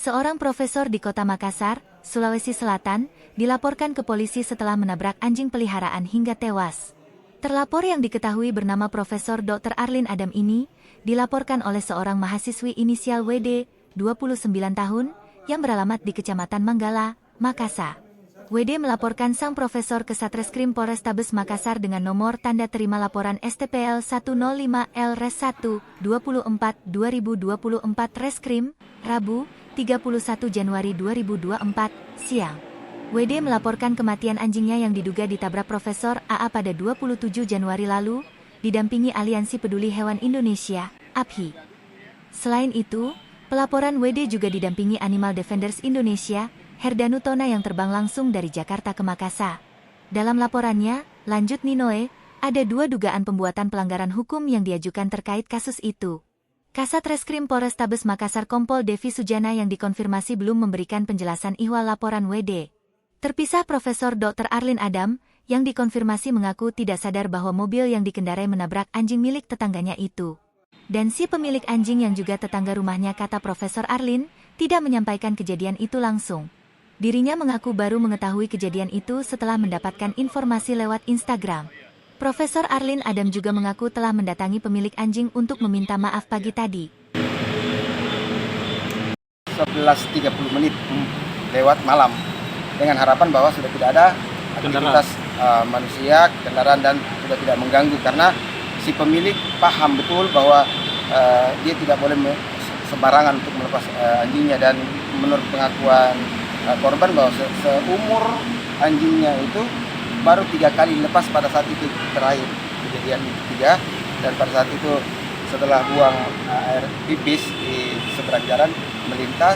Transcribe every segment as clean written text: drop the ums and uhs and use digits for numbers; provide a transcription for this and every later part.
Seorang profesor di kota Makassar, Sulawesi Selatan, dilaporkan ke polisi setelah menabrak anjing peliharaan hingga tewas. Terlapor yang diketahui bernama Profesor Dr. Arlin Adam ini, dilaporkan oleh seorang mahasiswi inisial WD, 29 tahun, yang beralamat di Kecamatan Manggala, Makassar. WD melaporkan sang profesor ke Satreskrim Polrestabes Makassar dengan nomor tanda terima laporan STPL 105-L-1-24-2024 Reskrim, Rabu, 31 Januari 2024, siang. WD melaporkan kematian anjingnya yang diduga ditabrak Profesor AA pada 27 Januari lalu, didampingi Aliansi Peduli Hewan Indonesia, APHI. Selain itu, pelaporan WD juga didampingi Animal Defenders Indonesia, Herdanu Tona yang terbang langsung dari Jakarta ke Makassar. Dalam laporannya, lanjut Ninoe, ada 2 dugaan pembuatan pelanggaran hukum yang diajukan terkait kasus itu. Kasat Reskrim Polrestabes Makassar Kompol Devi Sujana yang dikonfirmasi belum memberikan penjelasan ihwal laporan WD. Terpisah Profesor Dr. Arlin Adam, yang dikonfirmasi mengaku tidak sadar bahwa mobil yang dikendarai menabrak anjing milik tetangganya itu. Dan si pemilik anjing yang juga tetangga rumahnya kata Profesor Arlin, tidak menyampaikan kejadian itu langsung. Dirinya mengaku baru mengetahui kejadian itu setelah mendapatkan informasi lewat Instagram. Profesor Arlin Adam juga mengaku telah mendatangi pemilik anjing untuk meminta maaf pagi tadi. 11.30 menit lewat malam, dengan harapan bahwa sudah tidak ada aktivitas manusia, kendaraan, dan sudah tidak mengganggu, karena si pemilik paham betul bahwa dia tidak boleh sembarangan untuk melepas anjingnya. Dan menurut pengakuan korban bahwa seumur anjingnya itu baru 3 kali lepas pada saat itu terakhir kejadian ketiga, dan pada saat itu setelah buang air pipis di seberang jalan melintas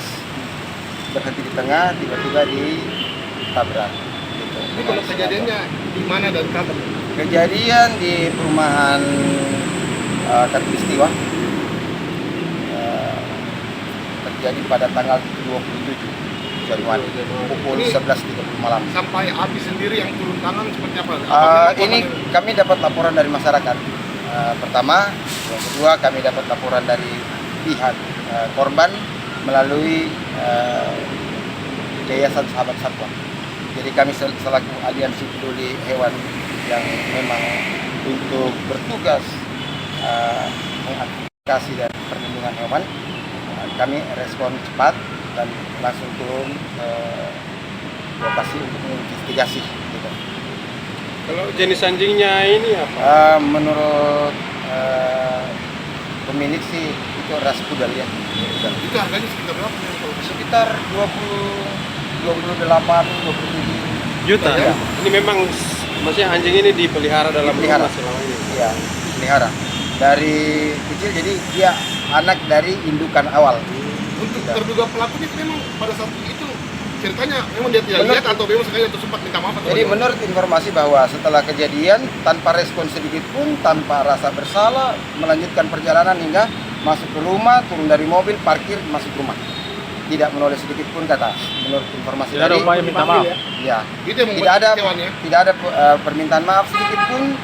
berhenti di tengah, tiba-tiba ditabrak. Gitu. Ini kalau kejadiannya di mana dan kapan? Kejadian di perumahan Katulistiwa, terjadi pada tanggal 27 Januari pukul 11.30 malam. Sampai api sendiri yang turun tangan seperti apa? Ini kami dapat laporan dari masyarakat. Pertama, yang kedua kami dapat laporan dari pihak korban melalui Yayasan Sahabat Satwa. Jadi kami selaku Aliansi Peduli Hewan yang memang untuk bertugas mengadvokasi dan perlindungan hewan, kami respon cepat dan langsung turun ke lokasi untuk menginvestigasi. Gitu. Kalau jenis anjingnya ini apa? Menurut pemilik sih itu ras pudal ya. Itu harganya sekitar berapa? Sekitar 27 Juta. Ya. Ini memang maksudnya anjing ini dipelihara dalam rumah selama ini. Iya, pelihara. Dari kecil, jadi dia anak dari indukan awal. Untuk terduga pelaku itu memang pada saat itu ceritanya memang dia tidak lihat atau memang sengaja atau sempat minta maaf? Jadi menurut informasi bahwa setelah kejadian tanpa respon sedikit pun, tanpa rasa bersalah, melanjutkan perjalanan hingga masuk ke rumah, turun dari mobil, parkir, masuk rumah. Tidak menoleh sedikit pun, kata menurut informasi Tidak ada upaya minta maaf. Ya, Itu yang tidak ada hewannya. tidak ada permintaan maaf sedikit pun,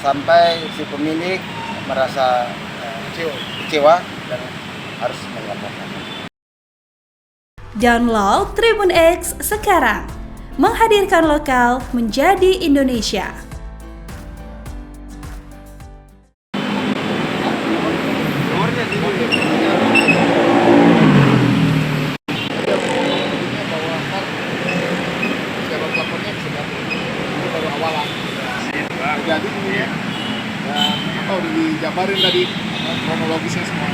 sampai si pemilik merasa kecewa dan harus melaporkan. Download Tribun X sekarang, menghadirkan lokal menjadi Indonesia. Siapa pelapornya bisa datang. Ini baru awalan. Jadi ini ya, atau dijabarin tadi kronologisnya semua.